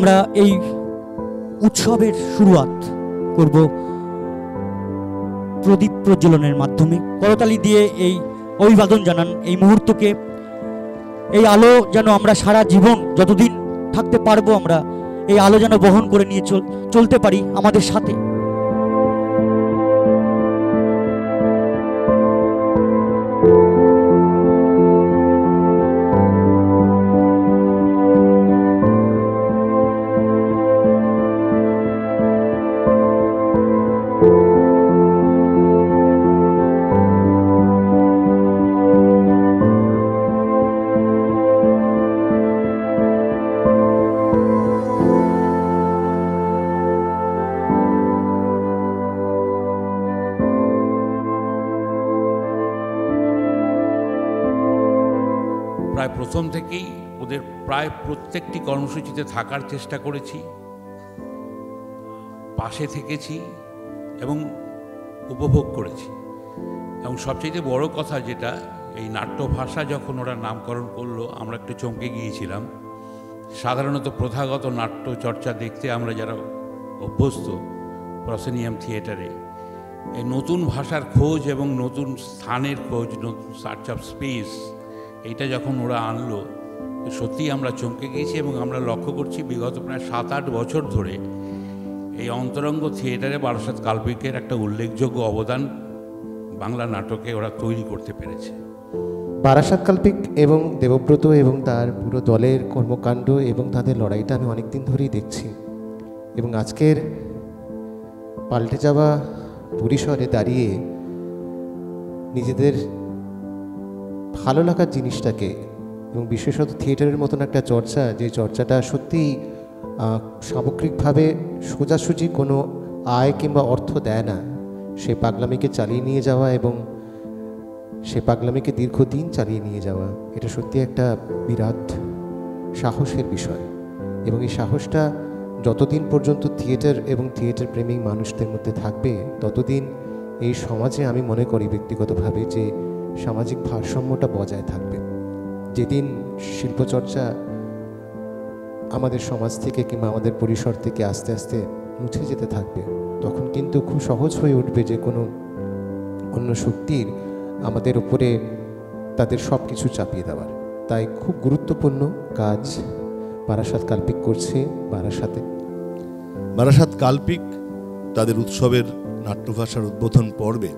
আমরা এই উৎসবের শুরুয়াত করব প্রদীপ প্রজ্বলনের মাধ্যমে। করতালি দিয়ে এই অভিবাদন জানান এই মুহূর্তকে। এই আলো যেন আমরা সারা জীবন যতদিন থাকতে পারবো, আমরা এই আলো যেন বহন করে নিয়ে চলতে পারি আমাদের সাথে। প্রায় প্রথম থেকেই ওদের প্রায় প্রত্যেকটি কর্মসূচিতে থাকার চেষ্টা করেছি, পাশে থেকেছি এবং উপভোগ করেছি। এবং সবচেয়ে বড় কথা যেটা, এই নাট্যভাষা যখন ওরা নামকরণ করলো আমরা একটু চমকে গিয়েছিলাম। সাধারণত প্রথাগত নাট্য চর্চা দেখতে আমরা যারা অভ্যস্ত প্রসেনিয়াম থিয়েটারে, এই নতুন ভাষার খোঁজ এবং নতুন স্থানের খোঁজ, নতুন সার্চ অফ স্পেস, এইটা যখন ওরা আনলো সত্যিই আমরা চমকে গিয়েছি। এবং আমরা লক্ষ্য করছি বিগত প্রায় 7-8 বছর ধরে এই অন্তরঙ্গ থিয়েটারে বারাসাত কাল্পিকের একটা উল্লেখযোগ্য অবদান বাংলা নাটকে ওরা তৈরি করতে পেরেছে। বারাসাত কাল্পিক এবং দেবব্রত এবং তার পুরো দলের কর্মকাণ্ড এবং তাদের লড়াইটা আমি অনেক দিন ধরেই দেখছি। এবং আজকের পাল্টে যাওয়া পরিসরে দাঁড়িয়ে নিজেদের ভালো লাগার জিনিসটাকে, এবং বিশেষত থিয়েটারের মতন একটা চর্চা, যে চর্চাটা সত্যিই সামগ্রিকভাবে সোজাসুজি কোনো আয় কিংবা অর্থ দেয় না, সে পাগলামিকে চালিয়ে নিয়ে যাওয়া এবং সে পাগলামিকে দীর্ঘদিন চালিয়ে নিয়ে যাওয়া, এটা সত্যি একটা বিরাট সাহসের বিষয়। এবং এই সাহসটা যতদিন পর্যন্ত থিয়েটার এবং থিয়েটার প্রেমিক মানুষদের মধ্যে থাকবে ততদিন এই সমাজে আমি মনে করি ব্যক্তিগতভাবে যে সামাজিক ভারসাম্যটা বজায় থাকবে। যেদিন শিল্পচর্চা আমাদের সমাজ থেকে কিংবা আমাদের পরিসর থেকে আস্তে আস্তে মুছে যেতে থাকবে, তখন কিন্তু খুব সহজ হয়ে উঠবে যে কোনো অন্য শক্তির আমাদের উপরে তাদের সব কিছু চাপিয়ে দেওয়ার। তাই খুব গুরুত্বপূর্ণ কাজ বারাসাত কাল্পিক করছে। বারাসাত কাল্পিক তাদের উৎসবের নাট্যভাষার উদ্বোধন পর্বে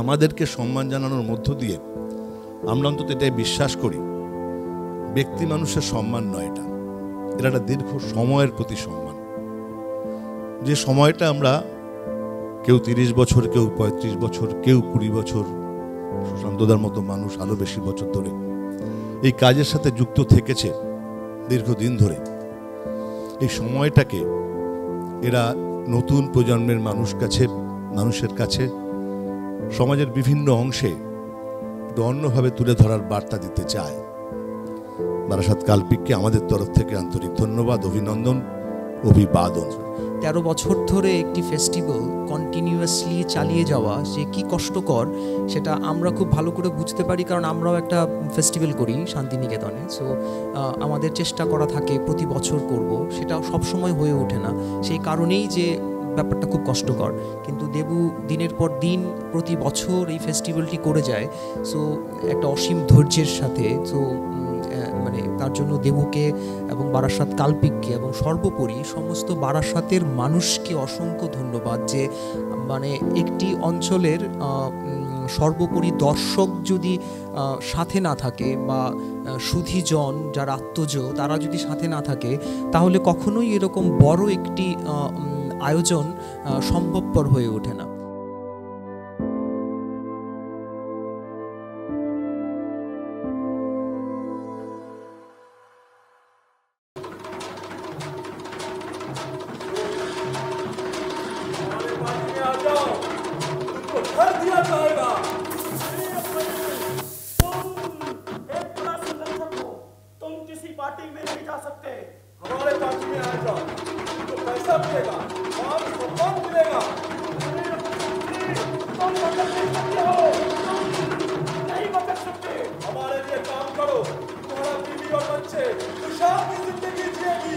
আমাদেরকে সম্মান জানানোর মধ্য দিয়ে আমরা অন্তত এটাই বিশ্বাস করি, ব্যক্তি মানুষের সম্মান নয়, এটা একটা দীর্ঘ সময়ের প্রতি সম্মান। যে সময়টা আমরা কেউ 30 বছর, কেউ 35 বছর, কেউ 20 বছর, সুশান্তদার মতো মানুষ আরও বেশি বছর ধরে এই কাজের সাথে যুক্ত থেকেছে দীর্ঘদিন ধরে, এই সময়টাকে এরা নতুন প্রজন্মের মানুষের কাছে সমাজের বিভিন্ন অংশে অন্যভাবে তুলে ধরার বার্তা দিতে চায়। বারাসাত কাল্পিককে আমাদের তরফ থেকে আন্তরিক ধন্যবাদ, অভিনন্দন, অভিবাদন। 13 বছর ধরে একটি ফেস্টিভ্যাল কন্টিনিউয়াসলি চালিয়ে যাওয়া যে কি কষ্টকর সেটা আমরা খুব ভালো করে বুঝতে পারি, কারণ আমরাও একটা ফেস্টিভ্যাল করি শান্তিনিকেতনে। সো আমাদের চেষ্টা করা থাকে প্রতি বছর করব, সেটা সবসময় হয়ে ওঠে না, সেই কারণেই যে ব্যাপারটা খুব কষ্টকর। কিন্তু দেবু দিনের পর দিন প্রতি বছর এই ফেস্টিভ্যালটি করে যায়, সো একটা অসীম ধৈর্যের সাথে। সো মানে তার জন্য দেবুকে এবং বারাসাত কাল্পিককে এবং সর্বোপরি সমস্ত বারাসাতের মানুষকে অসংখ্য ধন্যবাদ, যে মানে একটি অঞ্চলের সর্বোপরি দর্শক যদি সাথে না থাকে বা সুধীজন যারা আত্মজ তারা যদি সাথে না থাকে, তাহলে কখনোই এরকম বড় একটি আয়োজন সম্ভবপর হয়ে ওঠে না। हमारे लिए काम करो, तुम्हारा बीवी और बच्चे खुशहाल जिंदगी जिएगी।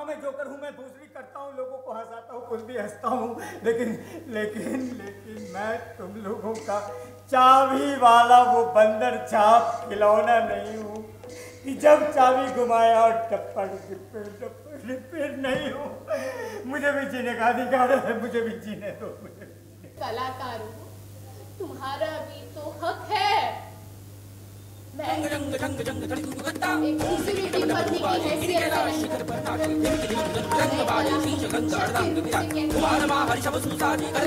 मैं जोकर हूँ, मैं दूसरी करता हूँ, लोगों को हंसाता हूँ, खुद भी हंसता हूँ, लेकिन लेकिन लेकिन मैं तुम लोगों का चाबी वाला वो बंदर छाप खिलौना नहीं हूँ कि जब चाबी घुमाया और टप्पड़ रिपेयर नहीं हूँ। मुझे भी जीने का अधिकार है, मुझे भी जीने दो। कलाकार हो, तुम्हारा भी तो हक है। मैं एक दूसरे की पत्नी की हैसियत से नहीं,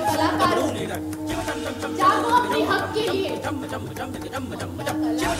कलाकार हूँ, जागो अपने हक के लिए। जागो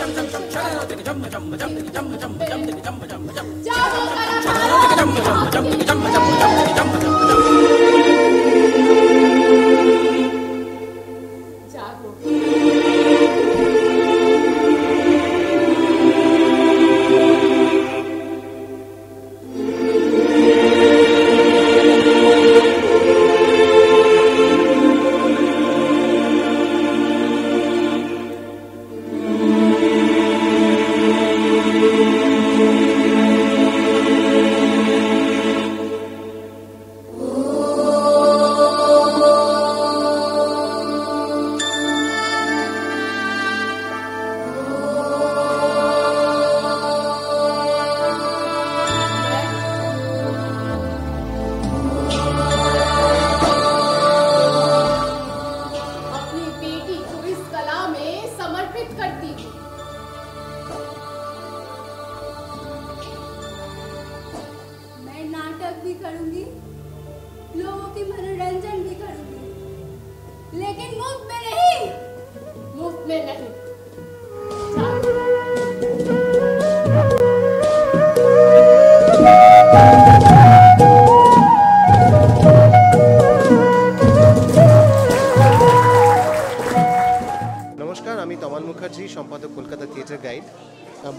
সম্পাদক কলকাতা থিয়েটার গাইড।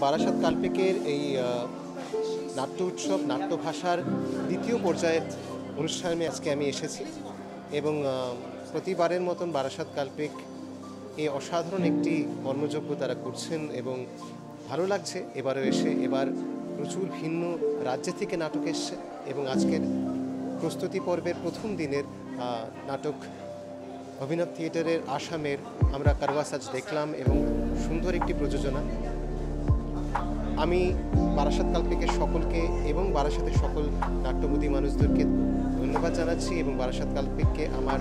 বারাসাত কালপিকের এই নাট্য উৎসব নাট্য ভাষার দ্বিতীয় পর্যায়ের অনুষ্ঠানে আজকে আমি এসেছি এবং প্রতিবারের মতন বারাসাত কালপিক এই অসাধারণ একটি কর্মযজ্ঞ তারা করছেন এবং ভালো লাগছে এবারও এসে। এবার প্রচুর ভিন্ন রাজ্য থেকে নাটক এসছে এবং আজকের প্রস্তুতি পর্বের প্রথম দিনের নাটক অভিনব থিয়েটারের আসামের আমরা কারওয়াসাজ দেখলাম এবং সুন্দর একটি প্রযোজনা। আমি বারাসাত কালপিকের সকলকে এবং বারাসাতের সকল নাট্যবোধী মানুষদেরকে ধন্যবাদ জানাচ্ছি এবং বারাসাত কালপিককে আমার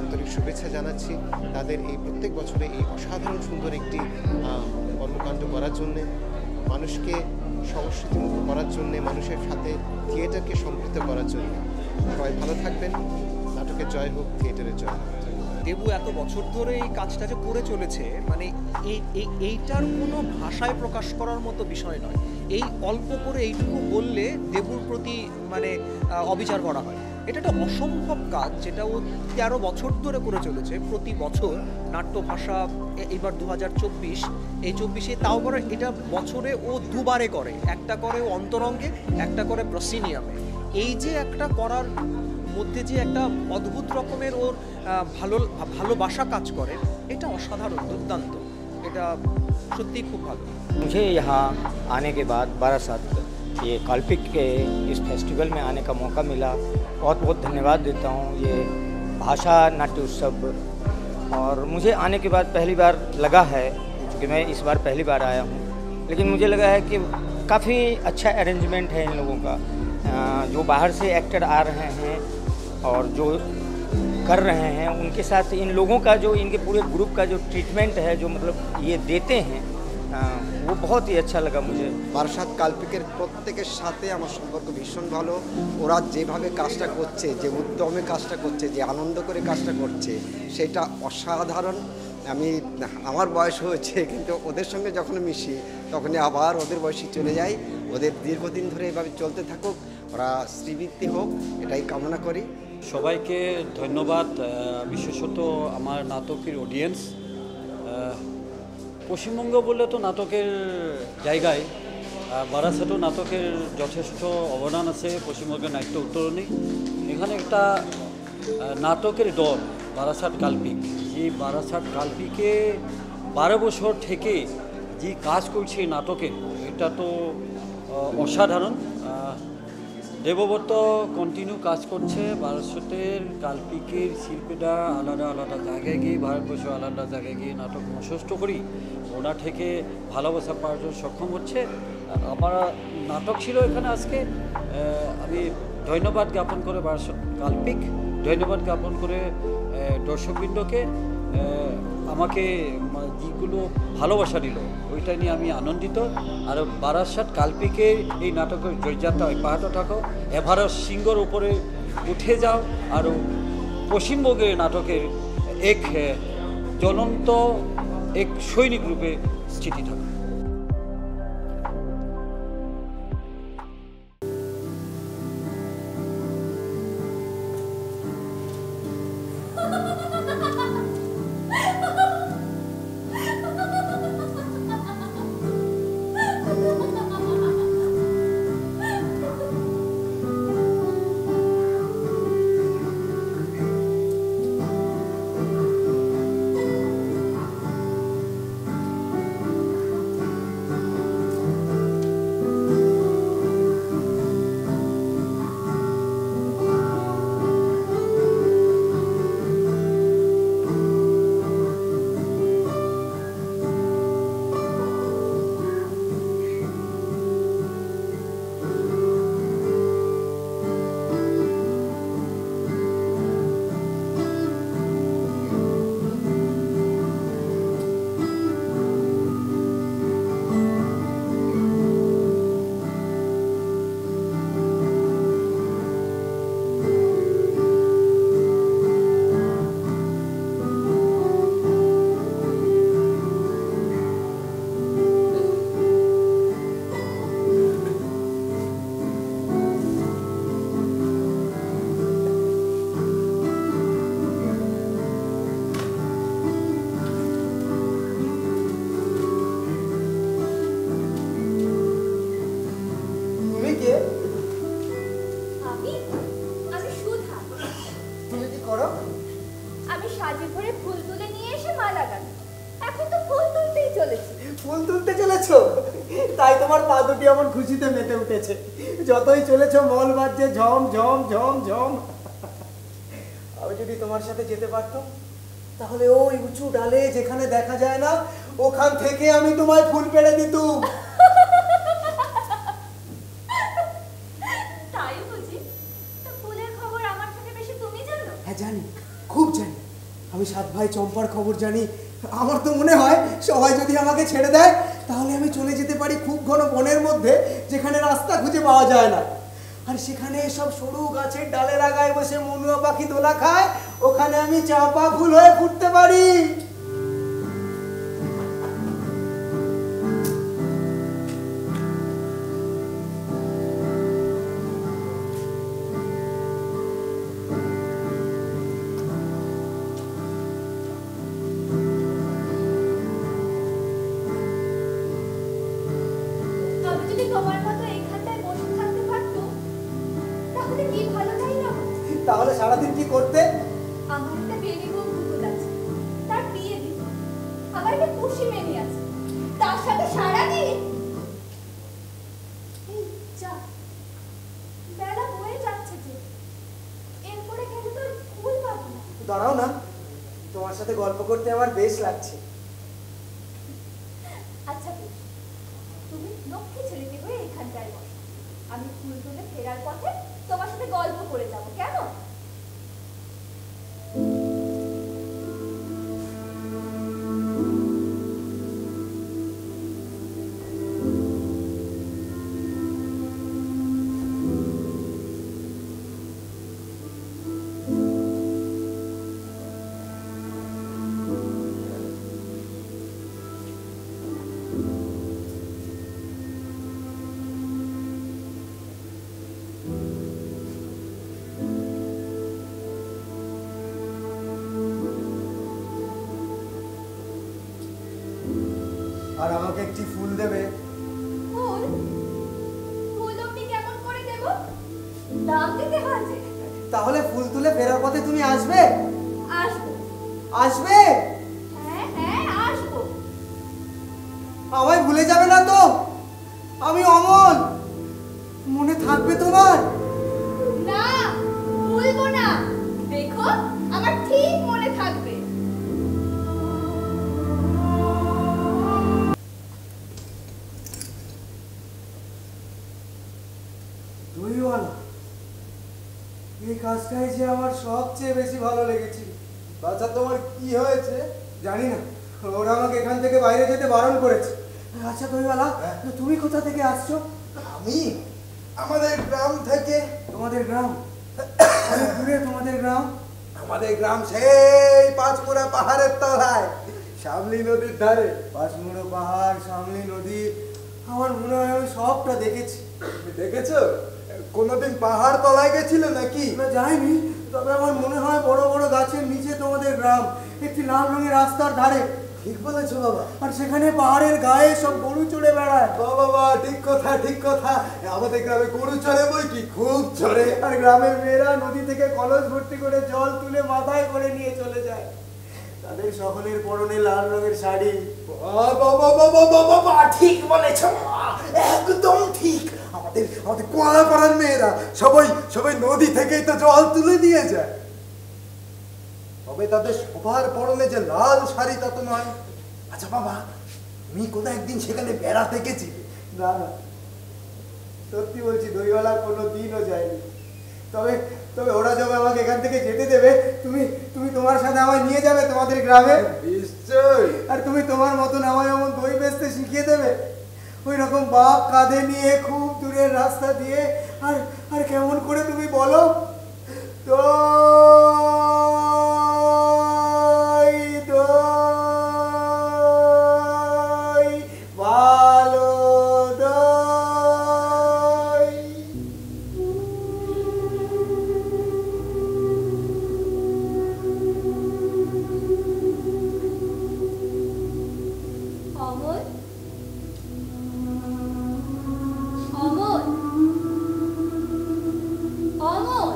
আন্তরিক শুভেচ্ছা জানাচ্ছি তাদের এই প্রত্যেক বছরে এই অসাধারণ সুন্দর একটি কর্মকাণ্ড করার জন্যে, মানুষকে সংস্কৃতিমুখ করার জন্যে, মানুষের সাথে থিয়েটারকে সম্পৃক্ত করার জন্য। সবাই ভালো থাকবেন। নাটকের জয় হোক, থিয়েটারের জয় হোক। দেবু এত বছর ধরে এই কাজটা যে করে চলেছে, মানে এইটার কোনো ভাষায় প্রকাশ করার মতো বিষয় নয়। এই অল্প করে এইটুকু বললে দেবুর প্রতি মানে অবিচার করা হয়। এটা একটা অসম্ভব কাজ যেটা ও 13 বছর ধরে করে চলেছে। প্রতি বছর নাট্য ভাষা, এবার 2024, এই 24-এ তাও করে এটা বছরে ও দুবারে করে, একটা করে ও অন্তরঙ্গে, একটা করে প্রসিনিয়ামে। এই যে একটা করার মধ্যে যে একটা অদ্ভুত রকমের ওর ভালোবাসা কাজ করে, এটা অসাধারণ, দুর্দান্ত। এটা সত্যিই খুব ভালো। मुझे यहाँ आने के बाद बारासात ये काल्पिक के इस फेस्टिवल में आने का मौका मिला। बहुत बहुत धन्यवाद देता हूँ ये भाषा नाट्य उत्सव। और मुझे आने के बाद पहली बार लगा है, क्योंकि मैं इस बार पहली बार आया हूँ, लेकिन मुझे लगा है कि काफ़ी अच्छा अरेंजमेंट है इन लोगों का। जो बाहर से एक्टर आ रहे हैं और जो कर रहे हैं उनके साथ इन लोगों का जो इनके पूरे ग्रुप का जो ट्रीटमेंट है, जो मतलब ये देते हैं, वो बहुत ही अच्छा लगा मुझे। বারাসাত কালপিকের প্রত্যেকের সাথে আমার সম্পর্ক ভীষণ ভালো। ওরা যেভাবে কাজটা করছে, যে উদ্যমে কাজটা করছে, যে আনন্দ করে কাজটা করছে, সেটা অসাধারণ। আমার বয়স হয়েছে, কিন্তু ওদের সঙ্গে যখন মিশি তখনই আবার ওদের বয়সী চলে যাই। ওদের দীর্ঘদিন ধরে এভাবে চলতে থাকুক, ওরা শ্রীবৃদ্ধি হোক, এটাই কামনা করি। সবাইকে ধন্যবাদ, বিশেষত আমার নাটকের অডিয়েন্স। পশ্চিমবঙ্গ বললে তো নাটকের জায়গায় বারাসাতও নাটকের যথেষ্ট অবদান আছে পশ্চিমবঙ্গের নাট্য উত্তরণী। এখানে একটা নাটকের দল বারাসাত কাল্পিক, যে বারাসাত কাল্পিকে 12 বছর থেকে যে কাজ করছে নাটকে, এটা তো অসাধারণ। দেবব্রত কন্টিনিউ কাজ করছে। বারাসতের কাল্পিকের শিল্পীরা আলাদা আলাদা জায়গায় গিয়ে, ভারতবর্ষ আলাদা জায়গায় গিয়ে নাটক মঞ্চস্থ করি, ওনার থেকে ভালোবাসা পাওয়ার জন্য সক্ষম হচ্ছে। আমার নাটক ছিল এখানে আজকে। আমি ধন্যবাদ জ্ঞাপন করে বারাসত কাল্পিক, ধন্যবাদ জ্ঞাপন করে দর্শকবৃন্দকে। আমাকে যেগুলো ভালোবাসা দিল ওইটা নিয়ে আমি আনন্দিত। আর বারাসাত কাল্পিকের এই নাটকের জয়যাত্রা অব্যাহত থাকো, এভারেস্ট সিংহর উপরে উঠে যাও, আর পশ্চিমবঙ্গের নাটকের এক জ্বলন্ত এক সৈনিক রূপে স্থিতি থাকো। খুশিতে মেতে উঠেছে। যতই চলেছ মল বাজছে ঝম ঝম ঝম ঝম। আমি যদি তোমার সাথে যেতে পারতাম, তাহলে ওই উঁচু ডালে যেখানে দেখা যায় না, ওখান থেকে আমি তোমায় ফুল পেড়ে দিতুম। তাই বুঝি? তো ফুলের খবর আমার থেকে বেশি তুমি জানো? হ্যাঁ জানি, খুব জানি। আমি 7 ভাই চম্পার খবর জানি। আমার তো মনে হয় সবাই যদি আমাকে ছেড়ে দেয়, তাহলে আমি চলে যেতে পারি খুব ঘন বনের মধ্যে, যেখানে রাস্তা খুঁজে পাওয়া যায় না। আর সেখানে সব সরু গাছের ডালের আগায় বসে মনুয়া পাখি দোলা খায়, ওখানে আমি চাপা ফুল হয়ে ফুটতে পারি। তাহলে সারাদিন কি করতে? আমার একটা বেবি বউ ভূত আছে, তার বিয়ে দিতে। আমার একটা খুশি মেয়ে আছে, তার সাথে সারাদিন। এই যা, বেলা হয়ে যাচ্ছে যে, এরপরে গেলে তো ফুল পাবো না। দাঁড়াও না, তোমার সাথে গল্প করতে আমার বেশ লাগছে। আচ্ছা বেশ, তুমি লক্ষ্মী ছেলেটি হয়ে এখানটায় বসো, আমি ফুল তুলে ফেরার পথে তোমার সাথে গল্প করে যাবো, কেমন? আর আমাকে একটি ফুল দেবে। ফুল? ফুল আমি কেমন করে দেব? দাম দিতে হয় যে। তাহলে ফুল তুলে ফেরার পথে তুমি আসবে? আসবো। আসবে? হ্যাঁ হ্যাঁ আসবো। আমায় ভুলে যাবে না তো? আমি অমল, মনে থাকবে তোমার? না, ভুলবো না। দেখো আমার ঠিক মনে থাকবে। দইওয়ালা, এই কাজটাই যে আমার সবচেয়ে বেশি ভালো লেগেছে। বাচ্চা তোমার কি হয়েছে জানি না, ওরা আমাকে এখান থেকে বাইরে যেতে বারণ করেছে। আচ্ছা দইওয়ালা, তুমি কোথা থেকে আসছো? আমি আমাদের গ্রাম থেকে। তোমাদের গ্রাম? অনেক দূরে তোমাদের গ্রাম? আমাদের গ্রাম সেই পাঁচমুড়া পাহাড়ের তলায়, শামলি নদীর ধারে। পাঁচমুড়ো পাহাড়, শামলি নদী, আমার মনে হয় আমি সবটা দেখেছি। দেখেছো? কোনোদিন পাহাড় তলায় গেছিলে নাকি? না যাইনি, তবে আমার মনে হয় বড় বড় গাছের নিচে তোমাদের গ্রাম, একটি লাল রঙের রাস্তার ধারে। ঠিক বলেছো বাবা। আর সেখানে পাহাড়ের গায়ে সব গরু চড়ে বেড়ায়। বাবা ঠিক কথা, ঠিক কথা। আমাদের গ্রামে গরু চড়ে বই কি, খুব চড়ে। আর গ্রামের মেয়েরা নদী থেকে কলস ভর্তি করে জল তুলে মাথায় করে নিয়ে চলে যায়। তাদের সকলের পরনে লাল রঙের শাড়ি। বাবা ঠিক বলেছ, একদম ঠিক। আমাদের কোয়ালাপাড়ার মেয়েরা সবাই নদী থেকেই তো জল তুলে নিয়ে যায়। তবে তাদের সবার পরনে যে লাল শাড়ি তা তো নয়। আচ্ছা বাবা, তুমি কোনো একদিন সেখানে বেড়াতে গেছিলে? না না, সত্যি বলছি দইওয়ালা, কোনো দিনও যায়নি। তবে ওরা যবে আমাকে এখান থেকে যেতে দেবে, তুমি তোমার সাথে আমায় নিয়ে যাবে তোমাদের গ্রামে? নিশ্চয়ই। আর তুমি তোমার মতন আমায় এমন দই বেচতে শিখিয়ে দেবে, ওই রকম বাপ কাঁধে নিয়ে খুব দূরের রাস্তা দিয়ে। আর কেমন করে তুমি বলো? দই দই ভালো দই। অমল, অমল, অমল।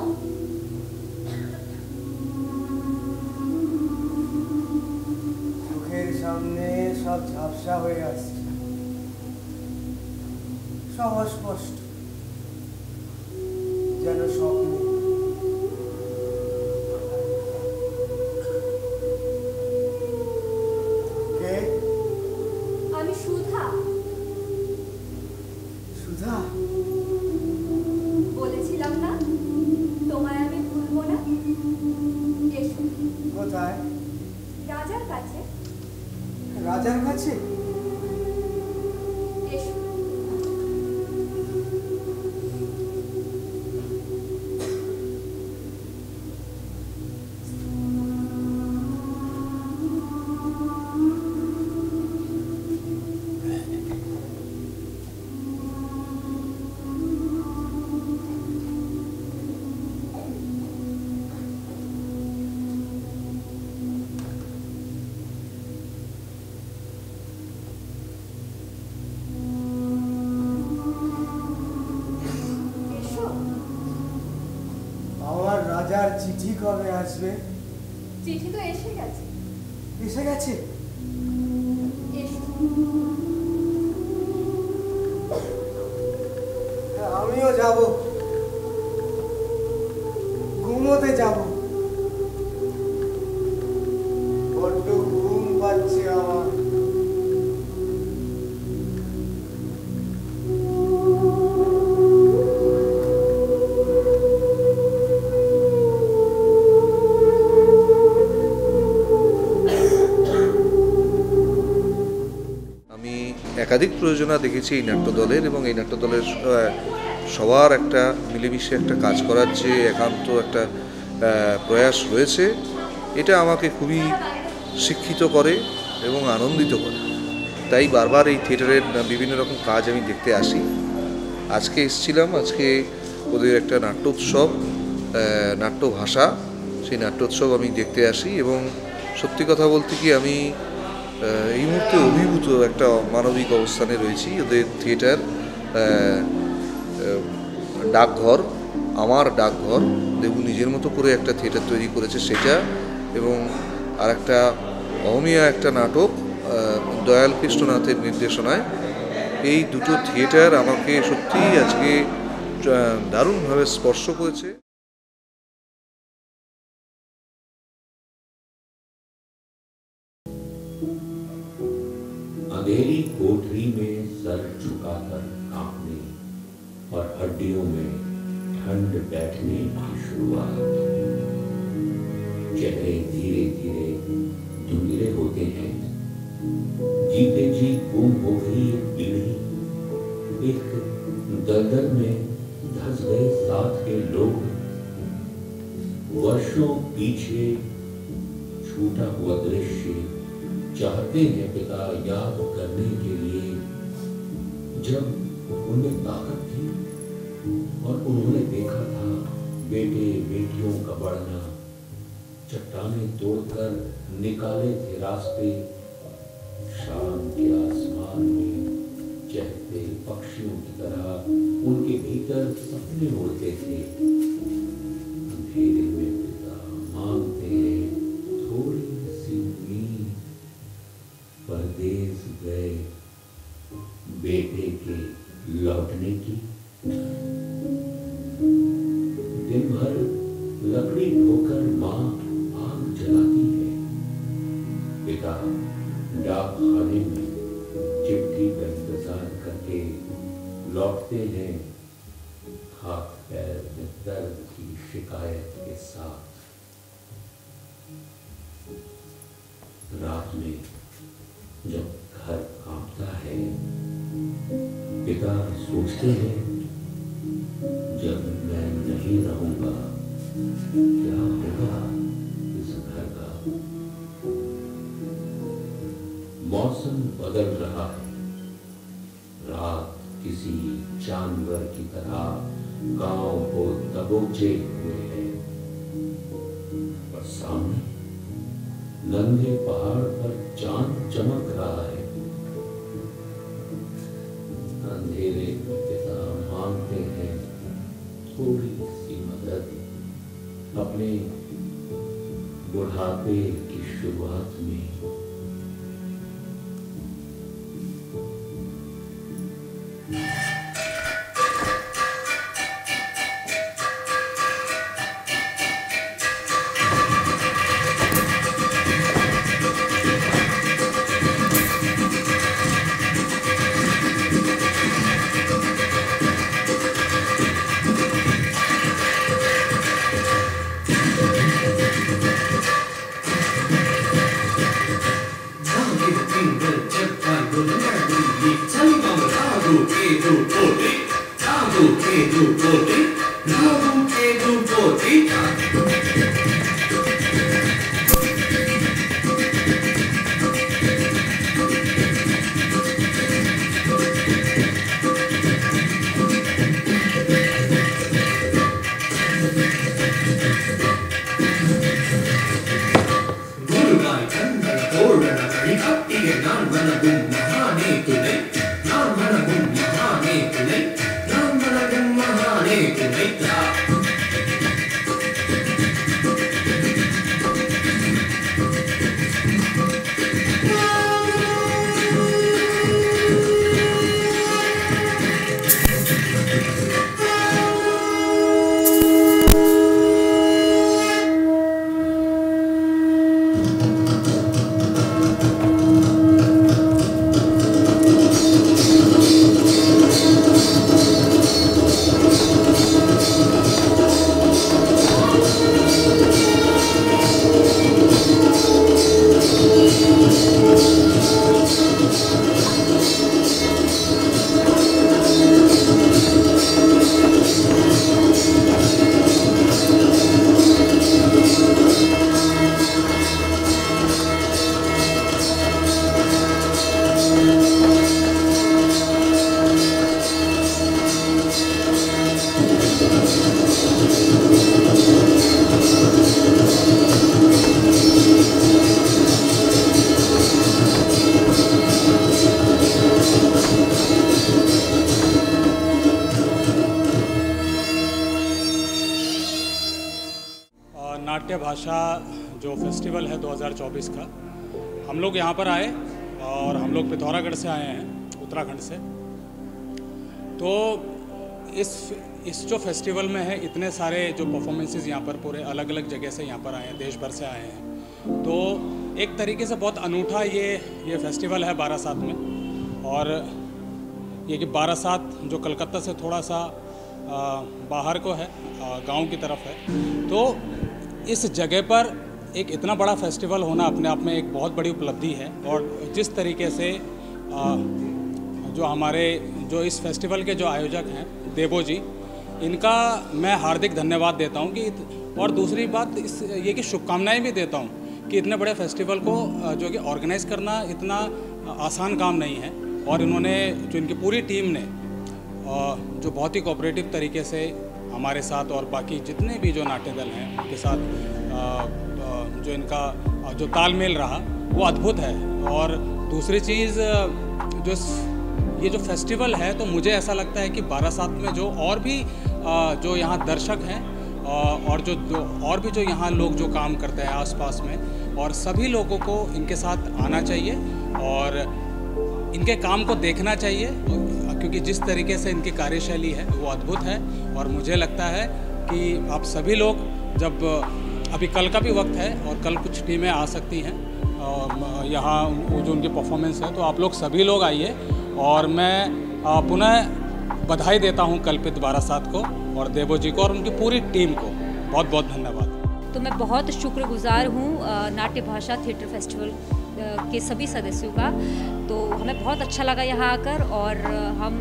চোখের সামনে সব ঝাপসা হয়ে আসছে, সব অস্পষ্ট, যেন স্বপ্ন। কে? আমি সুধা। সুধা? বলেছিলাম না তোমায় আমি ভুলবো না। এসো। কোথায়? রাজার কাছে। রাজার কাছে? এসো। আমার রাজার চিঠি কবে আসবে? চিঠি তো এসে গেছে। এসে গেছে? এসো। আমিও যাব, ঘুমোতে যাব। বড্ড ঘুম পাচ্ছে আমার। একাধিক প্রয়োজনা দেখেছি এই নাট্যদলের, এবং এই নাট্যদলের সবার একটা মিলেমিশে একটা কাজ করার যে একান্ত একটা প্রয়াস রয়েছে, এটা আমাকে খুবই শিক্ষিত করে এবং আনন্দিত করে। তাই বারবার এই থিয়েটারের বিভিন্ন রকম কাজ আমি দেখতে আসি। আজকে এসেছিলাম, আজকে ওদের একটা নাট্যোৎসব, নাট্যভাষা, সেই নাট্যোৎসব আমি দেখতে আসি। এবং সত্যি কথা বলতে কি, আমি এই মুহূর্তে অভিভূত একটা মানবিক অবস্থানে রয়েছি। ওদের থিয়েটার ডাকঘর, আমার ডাকঘর, দেবু নিজের মতো করে একটা থিয়েটার তৈরি করেছে সেটা, এবং আর একটা অহমিয়া একটা নাটক দয়াল কৃষ্ণনাথের নির্দেশনায়। এই দুটো থিয়েটার আমাকে সত্যিই আজকে দারুণভাবে স্পর্শ করেছে। अंधेरी कोठरी में सर झुकाकर कांपने और हड्डियों में ठंड बैठने की शुरुआत। चेहरे धीरे धीरे धुंधले होते हैं, जीते जी गुम हो गई एक पीढ़ी, एक दलदल में धंस गए साथ के लोग, वर्षों पीछे छूटा हुआ दृश्य चाहते हैं पिता याद करने के लिए, जब उनमें ताकत थी और उन्होंने देखा था बेटे बेटियों का बढ़ना, चट्टानें तोड़कर निकाले थे रास्ते, शाम के आसमान में चहकते पक्षियों की तरह उनके भीतर सपने उड़ते थे। अंधेरे में पिता मांगते हैं थोड़ी सी उम्मीद, परदेस गए बेटे के लौटने की। दिन भर लकड़ी ठोकर माँ आग जलाती है, पिता डाक खाने में चिट्ठी का इंतजार करके लौटते हैं, हाथ पैर में दर्द की शिकायत के साथ। रात में जब घर कांपता है, पिता सोचते हैं जब मैं नहीं रहूंगा क्या होगा इस घर का। मौसम बदल रहा है, रात किसी जानवर की तरह गांव को दबोचे हुए है, और सामने नंगे पहाड़ पर चांद चमक रहा है। अंधेरे में पिता मांगते हैं थोड़ी सी मदद, अपने बुढ़ापे की शुरुआत में। भाषा जो फेस्टिवल है 2024 का, हम लोग यहाँ पर आए और हम लोग पिथौरागढ़ से आए हैं, उत्तराखंड से। तो इस जो फेस्टिवल में है इतने सारे जो परफॉर्मेंसेस यहाँ पर पूरे अलग अलग जगह से यहाँ पर आए हैं, देश भर से आए हैं। तो एक तरीके से बहुत अनूठा ये फेस्टिवल है बारासात में। और ये कि बारासात जो कलकत्ता से थोड़ा सा बाहर को है, गांव की तरफ है, तो इस जगह पर एक इतना बड़ा फेस्टिवल होना अपने आप में एक बहुत बड़ी उपलब्धि है। और जिस तरीके से जो इस फेस्टिवल के जो आयोजक हैं देवो जी, इनका मैं हार्दिक धन्यवाद देता हूं कि, और दूसरी बात ये कि शुभकामनाएं भी देता हूं कि इतने बड़े फेस्टिवल को जो कि ऑर्गेनाइज़ करना इतना आसान काम नहीं है। और इन्होंने जो इनकी पूरी टीम ने जो बहुत ही कोऑपरेटिव तरीके से हमारे साथ और बाकी जितने भी जो नाट्य दल हैं उनके साथ जो इनका जो तालमेल रहा वो अद्भुत है। और दूसरी चीज़ ये जो फेस्टिवल है, तो मुझे ऐसा लगता है कि बारासात में जो और भी जो यहाँ दर्शक हैं और और भी जो यहाँ लोग जो काम करते हैं आसपास में, और सभी लोगों को इनके साथ आना चाहिए और इनके काम को देखना चाहिए, क्योंकि जिस तरीके से इनकी कार्यशैली है वो अद्भुत है। और मुझे लगता है कि आप सभी लोग, जब अभी कल का भी वक्त है और कल कुछ टीमें आ सकती हैं यहाँ जो उनकी परफॉर्मेंस है, तो आप लोग सभी लोग आइए। और मैं पुनः बधाई देता हूँ कल्पित बारासात को और देवो जी को और उनकी पूरी टीम को बहुत बहुत धन्यवाद। तो मैं बहुत शुक्रगुजार हूँ नाट्य भाषा थिएटर फेस्टिवल के सभी सदस्यों का। तो हमें बहुत अच्छा लगा यहाँ आकर, और हम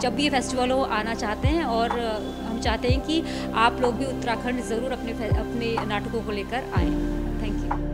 जब भी ये फेस्टिवल हो आना चाहते हैं, और हम चाहते हैं कि आप लोग भी उत्तराखंड ज़रूर अपने नाटकों को लेकर आएँ। Thank you.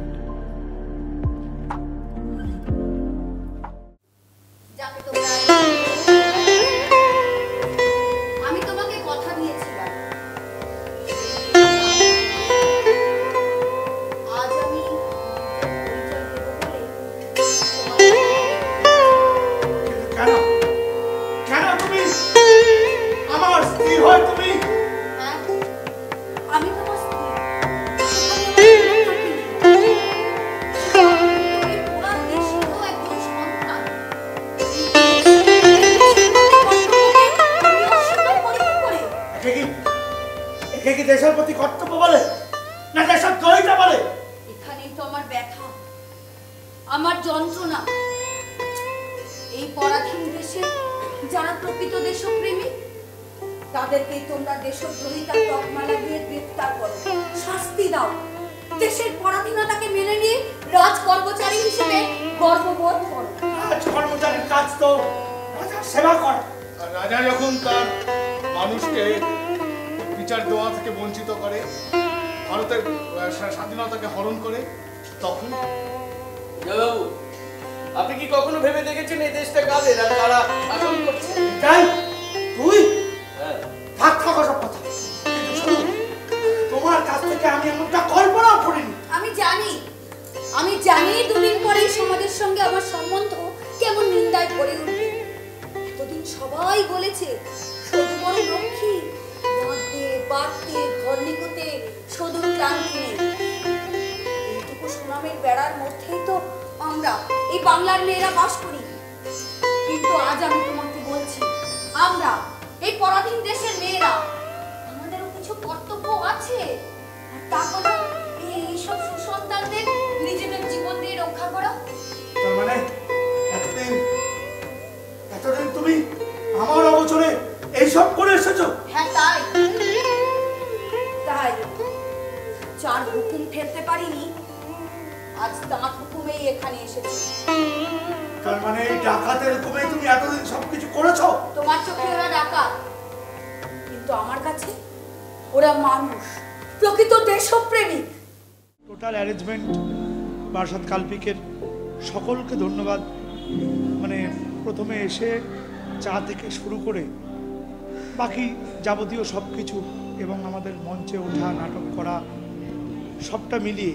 বারাসাত কালপিকের সকলকে ধন্যবাদ। মানে প্রথমে এসে চা থেকে শুরু করে বাকি যাবতীয় সব কিছু এবং আমাদের মঞ্চে ওঠা, নাটক করা, সবটা মিলিয়ে,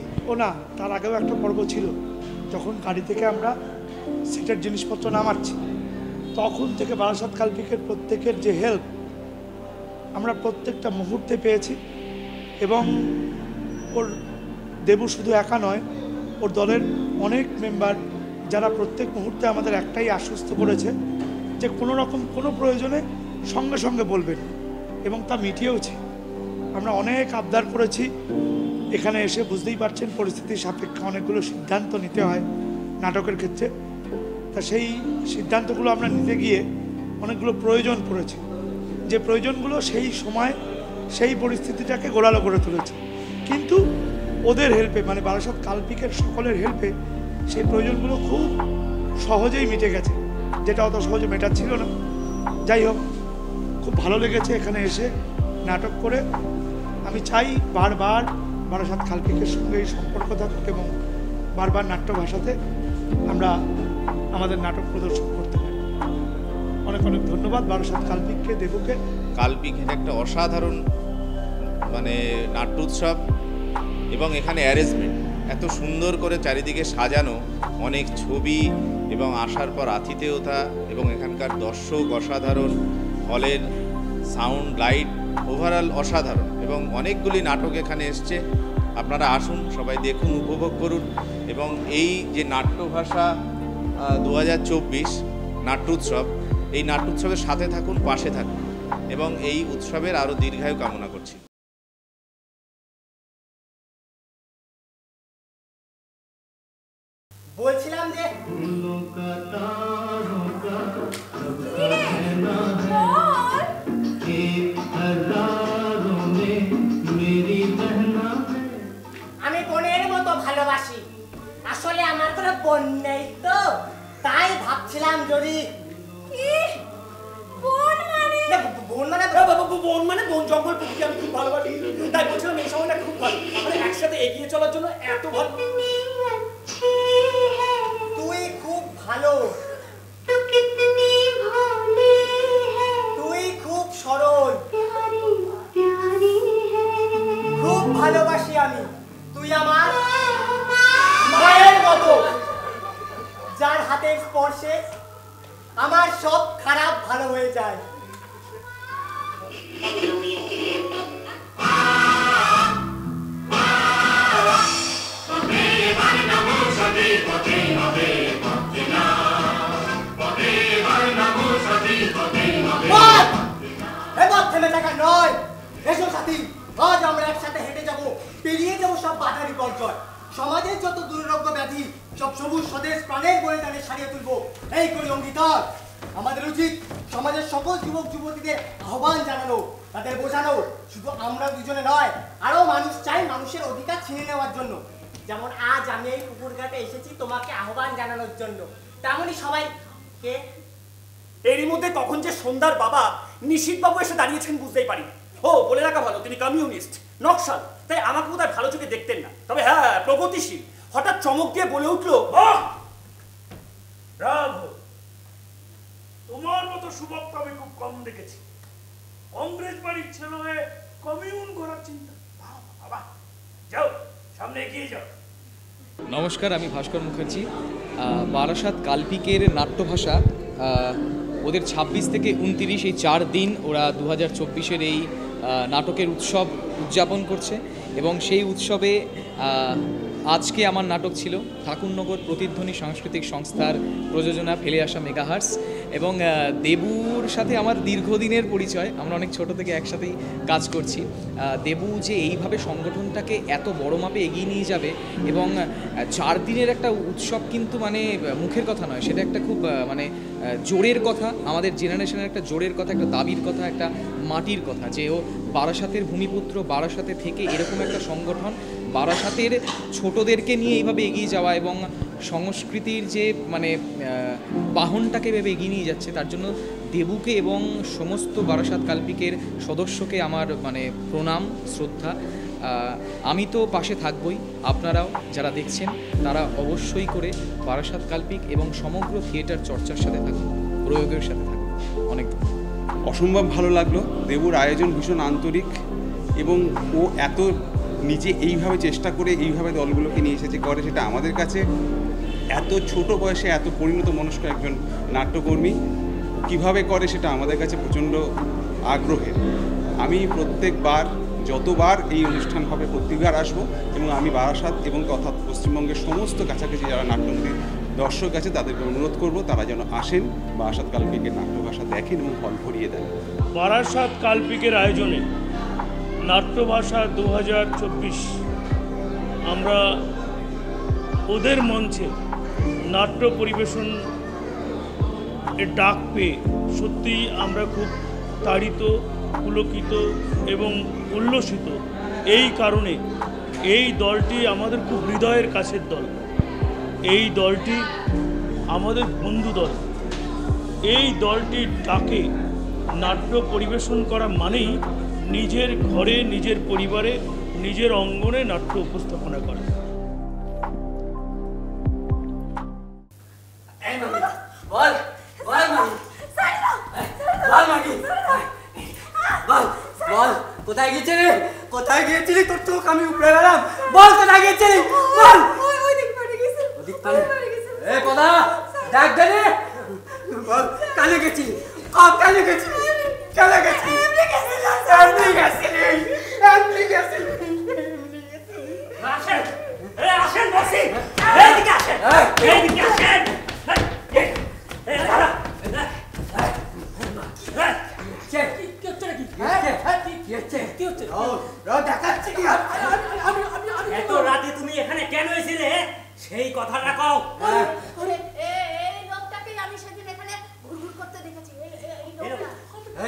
তার আগেও একটা পর্ব ছিল যখন গাড়ি থেকে আমরা সেটের জিনিসপত্র নামাচ্ছি, তখন থেকে বারাসাত কালপিকের প্রত্যেকের যে হেল্প আমরা প্রত্যেকটা মুহূর্তে পেয়েছি। এবং ওর দেবু শুধু একা নয়, ওর দলের অনেক মেম্বার যারা প্রত্যেক মুহূর্তে আমাদের একটাই আশ্বস্ত করেছে যে কোনো রকম কোনো প্রয়োজনে সঙ্গে সঙ্গে বলবেন, এবং তা মিটিয়েওছে। আমরা অনেক আবদার করেছি, এখানে এসে বুঝতেই পারছেন পরিস্থিতির সাপেক্ষে অনেকগুলো সিদ্ধান্ত নিতে হয় নাটকের ক্ষেত্রে। তা সেই সিদ্ধান্তগুলো আমরা নিতে গিয়ে অনেকগুলো প্রয়োজন পড়েছে, যে প্রয়োজনগুলো সেই সময় সেই পরিস্থিতিটাকে গোড়ালো করে তুলেছে। কিন্তু ওদের হেল্পে, মানে বারাসাত কালপিকের সকলের হেল্পে সেই প্রয়োজনগুলো খুব সহজেই মিটে গেছে, যেটা অত সহজে মেটাচ্ছিল না। যাই হোক, খুব ভালো লেগেছে এখানে এসে নাটক করে। আমি চাই বারবার বারাসাত কালপিকের সঙ্গে এই সম্পর্ক থাকুক এবং বারবার নাট্য ভাষাতে আমরা আমাদের নাটক প্রদর্শন করতে পারি। অনেক অনেক ধন্যবাদ বারাসাত কালপিককে, দেবুকে। কালপিক একটা অসাধারণ মানে নাট্য উৎসব, এবং এখানে অ্যারেঞ্জমেন্ট এত সুন্দর করে চারিদিকে সাজানো, অনেক ছবি এবং আসার পর আতিথেয়তা, এবং এখানকার দর্শক অসাধারণ, হলের সাউন্ড লাইট ওভারঅল অসাধারণ, এবং অনেকগুলি নাটক এখানে এসছে। আপনারা আসুন, সবাই দেখুন, উপভোগ করুন, এবং এই যে নাট্যভাষা 2024 নাট্য উৎসব, এই নাট্য উৎসবের সাথে থাকুন, পাশে থাকুন, এবং এই উৎসবের আরও দীর্ঘায়ু কামনা করছি। বলছিলাম যে আমি বোনের মতো ভালোবাসি, আসলে আমার কোনো বোন নেই তো, তাই ভাবছিলাম যদি বোন মানে বন জঙ্গল প্রকৃতি আমি খুব ভালোবাসি, তাই বলছিলাম এই সময়টা খুব ভালো, মানে একসাথে এগিয়ে চলার জন্য এত ভালো। তুই খুব ভালো, তুই খুব সরল, খুব ভালোবাসি আমি। তুই আমার মায়ের মতো, যার হাতের স্পর্শে আমার সব খারাপ ভালো হয়ে যায়। থেমে থাকা নয়, এসো সাথী, আজ আমরা একসাথে হেঁটে যাবো, পেরিয়ে যাবো সব বাধা বিপর্যয়, সমাজের যত দুরারোগ্য ব্যাধি সব সবুজ স্বদেশ প্রাণের বলিদানে সারিয়ে তুলবো। এই করি অঙ্গীকার। আমাদের উচিত সমাজের সকল যুবক যুবতীদের আহ্বান জানানো, তাদের বোঝানো শুধু আমরা দুজনে নয়, আরো মানুষ চাই মানুষের অধিকার ছিনে নেওয়ার জন্য। যেমন আজ আমি এই পুকুর ঘাটে এসেছি তোমাকে আহ্বান জানানোর জন্য, তেমনই সবাইকে। এরই মধ্যে তখন যে সন্ধ্যার বাবা নিশীথবাবু এসে দাঁড়িয়েছেন বুঝতেই পারি। ও বলে রাখা ভালো, তিনি কমিউনিস্ট, নকশাল, তাই আমাকে বোধহয় ভালো চোখে দেখতেন না, তবে হ্যাঁ প্রগতিশীল। হঠাৎ চমক দিয়ে বলে উঠলো, তোমার মতো সুবক্তা আমি খুব কম দেখেছি। কংগ্রেস বাড়ির ছেলে হয়ে কমিউন করার চিন্তা, বাবা যাও সামনে এগিয়ে যাও। নমস্কার, আমি ভাস্কর মুখার্জি। বারাসাত কালপিকের নাট্যভাষা ওদের 26 থেকে 29 এই 4 দিন ওরা 2024-এর এই নাটকের উৎসব উদযাপন করছে, এবং সেই উৎসবে আজকে আমার নাটক ছিল ঠাকুরনগর প্রতিধ্বনি সাংস্কৃতিক সংস্থার প্রযোজনা ফেলে আসা মেগাহার্স, এবং দেবুর সাথে আমার দীর্ঘদিনের পরিচয়, আমরা অনেক ছোট থেকে একসাথেই কাজ করছি। দেবু যে এইভাবে সংগঠনটাকে এত বড় মাপে এগিয়ে নিয়ে যাবে, এবং 4 দিনের একটা উৎসব কিন্তু মানে মুখের কথা নয়, সেটা একটা খুব মানে জোরের কথা, আমাদের জেনারেশনের একটা জোরের কথা, একটা দাবির কথা, একটা মাটির কথা, যে ও বারাসাতের ভূমিপুত্র, বারাসাতে থেকে এরকম একটা সংগঠন বারাসাতের ছোটদেরকে নিয়ে এইভাবে এগিয়ে যাওয়া এবং সংস্কৃতির যে মানে বাহনটাকে ভেবে এগিয়ে নিয়ে যাচ্ছে, তার জন্য দেবুকে এবং সমস্ত বারাসাত কালপিকের সদস্যকে আমার মানে প্রণাম, শ্রদ্ধা। আমি তো পাশে থাকবই, আপনারাও যারা দেখছেন তারা অবশ্যই করে বারাসাত কালপিক এবং সমগ্র থিয়েটার চর্চার সাথে থাকুন, প্রয়োগের সাথে থাকুন। অনেক অসম্ভব ভালো লাগলো। দেবুর আয়োজন ভীষণ আন্তরিক, এবং ও এত নিজে এইভাবে চেষ্টা করে এইভাবে দলগুলোকে নিয়ে এসেছে করে, সেটা আমাদের কাছে এত ছোট বয়সে এত পরিণত মনস্ক একজন নাট্যকর্মী কীভাবে করে সেটা আমাদের কাছে প্রচণ্ড আগ্রহের। আমি প্রত্যেকবার যতবার এই অনুষ্ঠান হবে প্রতিবার আসবো এবং আমি বারাসাত এবং তথা পশ্চিমবঙ্গের সমস্ত কাছাকাছি যারা নাট্যমন্দির দর্শক আছে তাদেরকে অনুরোধ করব তারা যেন আসেন, বারাসাত কাল্পিকের নাট্যভাষা দেখেন এবং হল ভরিয়ে দেন। বারাসাত কাল্পিকের আয়োজনে নাট্যভাষা 2024 আমরা ওদের মঞ্চে নাট্য পরিবেশন এর ডাক পেয়ে সত্যিই আমরা খুব তাড়িত, পুলকিত এবং উল্লসিত। এই কারণে এই দলটি আমাদের খুব হৃদয়ের কাছের দল। এই দলটি আমাদের বন্ধু দল। এই দলটির ডাকে নাট্য পরিবেশন করা মানেই নিজের ঘরে, নিজের পরিবারে, নিজের অঙ্গনে নাট্য উপস্থাপনা করা। বল বল মাগি, বল মাগি, বল বল কোথায় গিয়েছিলি? কোথায় গিয়েছিলি? তোর চোখ আমি উপড়ে গেলাম। বল কোথায় গিয়েছিলি? বল। ওদিক পারে এ কোথা ডাক দে। বল কানে গেছিলি? কব কানে গেছিলি? কানে গেছিলি? এমনি গেছিলি। আসেন, আসেন বসি। এইদিকে আসেন, এইদিকে আসেন। এত রাতে তুমি এখানে কেন এসেছিলে সেই কথাটা কও। এই লোকটাকে আমি সেদিন এখানে ঘুরঘুর করতে দেখেছি।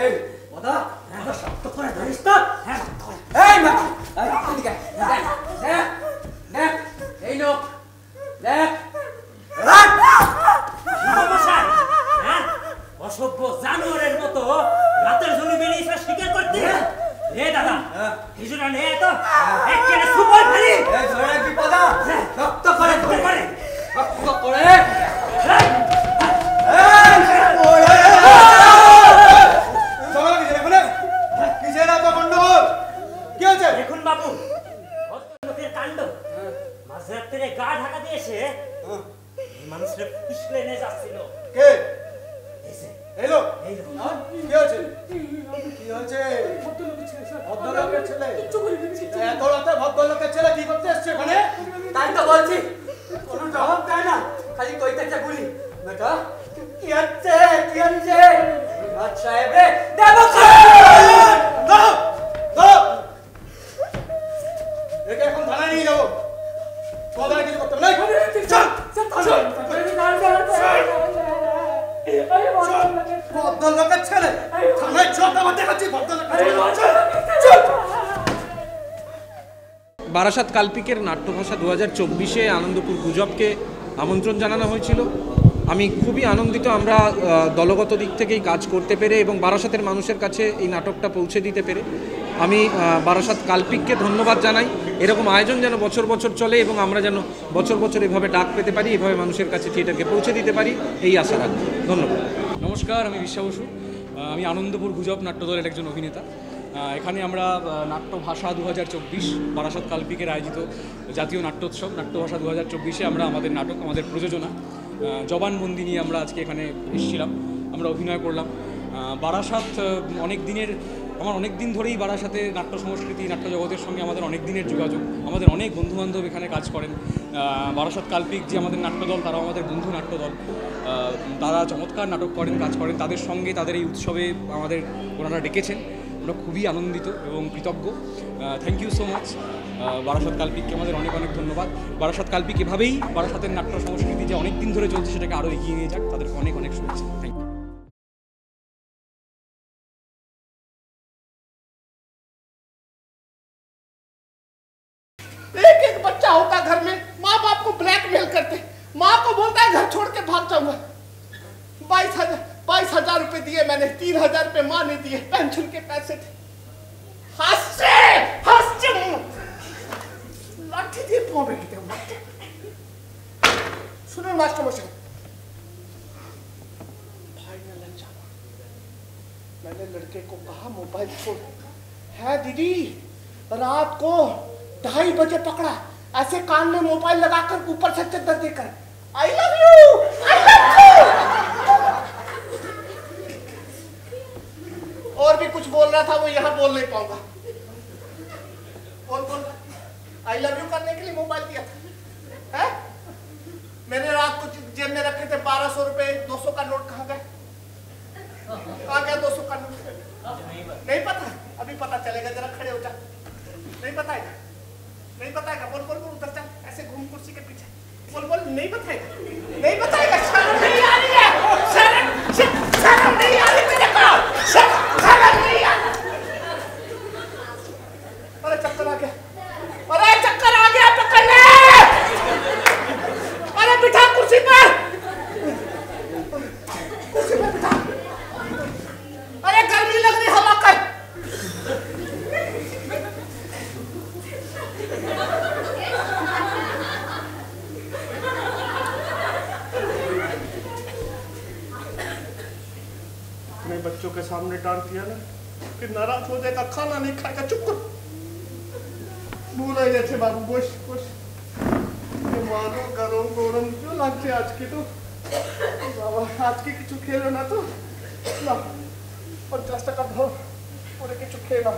এই ওদা এত শক্ত করে ধরিস তো। এই মা এদিকে দেখ দেখ এই লোক দেখ অসভ্য জানোয়ারের মতো রাতের জন্য বেরিয়েছে শিকার করতে। রে দাদা হিজুরা নে তো একেবারে সুপার ফেলি। এই ধরে কি পদা শক্ত করে ধরে শক্ত করে এই ওরে চলো কি রে কিসে না তো গন্ডগোল কি হচ্ছে? দেখুন বাবু লোকের কাণ্ড মাঝরাতে গা ঢাকা দিয়েছে এই মানুষের পিছলে নিয়ে যাচ্ছিল। কে এলো? কি হয়েছে? কি হয়েছে? ভদ্রলোকের ছেলে এত রাতে ভদ্রলোকের ছেলে কি করতে এসছে এখানে? তাই তো বলছি কোনো জবাব দেয় না, খালি কইতেছে গুলি। বেটা কি হচ্ছে? কি হচ্ছে? সাহেব রে দেব একে এখন থানায় নিয়ে যাবো। কথা কিছু করতে হবে ভদ্রলোকের ছেলে থানায় চল। আমার দেখাচ্ছি বারাসাত কাল্পিকের নাট্যভাষা 2024 আনন্দপুর গুজবকে আমন্ত্রণ জানানো হয়েছিল। আমি খুবই আনন্দিত আমরা দলগত দিক থেকেই কাজ করতে পেরে এবং বারাসাতের মানুষের কাছে এই নাটকটা পৌঁছে দিতে পেরে। আমি বারাসাত কাল্পিককে ধন্যবাদ জানাই। এরকম আয়োজন যেন বছর বছর চলে এবং আমরা যেন বছর বছর এভাবে ডাক পেতে পারি, এভাবে মানুষের কাছে থিয়েটারকে পৌঁছে দিতে পারি, এই আশা রাখি। ধন্যবাদ। নমস্কার, আমি বিশ্বা বসু। আমি আনন্দপুর গুজব নাট্যদলের একজন অভিনেতা। এখানে আমরা নাট্যভাষা 2024 বারাসাত কাল্পিকের আয়োজিত জাতীয় নাট্যোৎসব নাট্যভাষা 2024 আমরা আমাদের নাটক, আমাদের প্রযোজনা জবানবন্দি নিয়ে আমরা আজকে এখানে এসেছিলাম। আমরা অভিনয় করলাম। বারাসাত আমার অনেক দিন ধরেই বারাসাতে নাট্য সংস্কৃতি, নাট্য জগতের সঙ্গে আমাদের অনেক দিনের যোগাযোগ। আমাদের অনেক বন্ধুবান্ধব এখানে কাজ করেন। বারাসাত কাল্পিক যে আমাদের নাট্যদল, তারাও আমাদের বন্ধু নাট্যদল। তারা চমৎকার নাটক করেন, কাজ করেন। তাদের সঙ্গে তাদের এই উৎসবে আমাদের ওনারা ডেকেছেন। আমরা খুবই আনন্দিত এবং কৃতজ্ঞ। Thank you so much. Barasat কাল্পিককে আমাদের অনেক অনেক ধন্যবাদ। বারাসাত কাল্পিক এভাবেই বারাসাতের নাট্য সংস্কৃতি যে অনেক দিন ধরে চলছে সেটাকে আরও এগিয়ে নিয়ে যাক। তাদেরকে অনেক অনেক শুভেচ্ছা। Thank you. एक एक बच्चा होता घर में, माँ बाप को ब्लैकमेल करते, माँ को बोलता है घर छोड़ के भाग जाऊंगा। 22,000 रुपए दिए मैंने, 3,000 रुपए माँ ने दिए, पेंशन के पैसे थे। हंसते लाठी दिए पाँव में गिरते। सुनो मास्टर मशाई, भाई ने लज्जा, मैंने लड़के को कहा मोबाइल छोड़। है दीदी, रात को 2:30 बजे पकड़ा, ऐसे कान में मोबाइल लगाकर ऊपर से चद्दर देकर I love you, I love you. और भी कुछ बोल रहा था, वो यहाँ बोल नहीं पाऊंगा। बोल बोल आई लव यू करने के लिए मोबाइल दिया था है? मैंने रात को जेब में रखे थे 1200 रुपए, 200 का नोट कहाँ गए? कहाँ गया 200 का नोट? नहीं पता, अभी पता चलेगा, जरा खड़े हो जा। नहीं बताएगा, नहीं बताएगा, बोल बोल बोल, उधर चल, ऐसे घूम कुर्सी के पीछे, बोल बोल, नहीं बताएगा, नहीं बताएगा, शर्म नहीं आ रही है, शर्म नहीं आ रही मेरे को, शर्म नहीं आ रही। अरे चक्कर आ गया, अरे चक्कर आ गया, पकड़ ले, अरे बिठा कुर्सी पर, कुर्सी पर बिठा, अरे गर्मी लग रही, हवा कर। अपने बच्चों के सामने डांट दिया ना, फिर नाराज हो जाएगा, खाना नहीं खाएगा, चुप कर। भूल ही जाते बाबू, बोश बोश। मानो गरम गरम क्यों लगते आज की तो बाबा, आज की किचु खेलो ना तो ना 50 टका धो पूरे किचु खेला।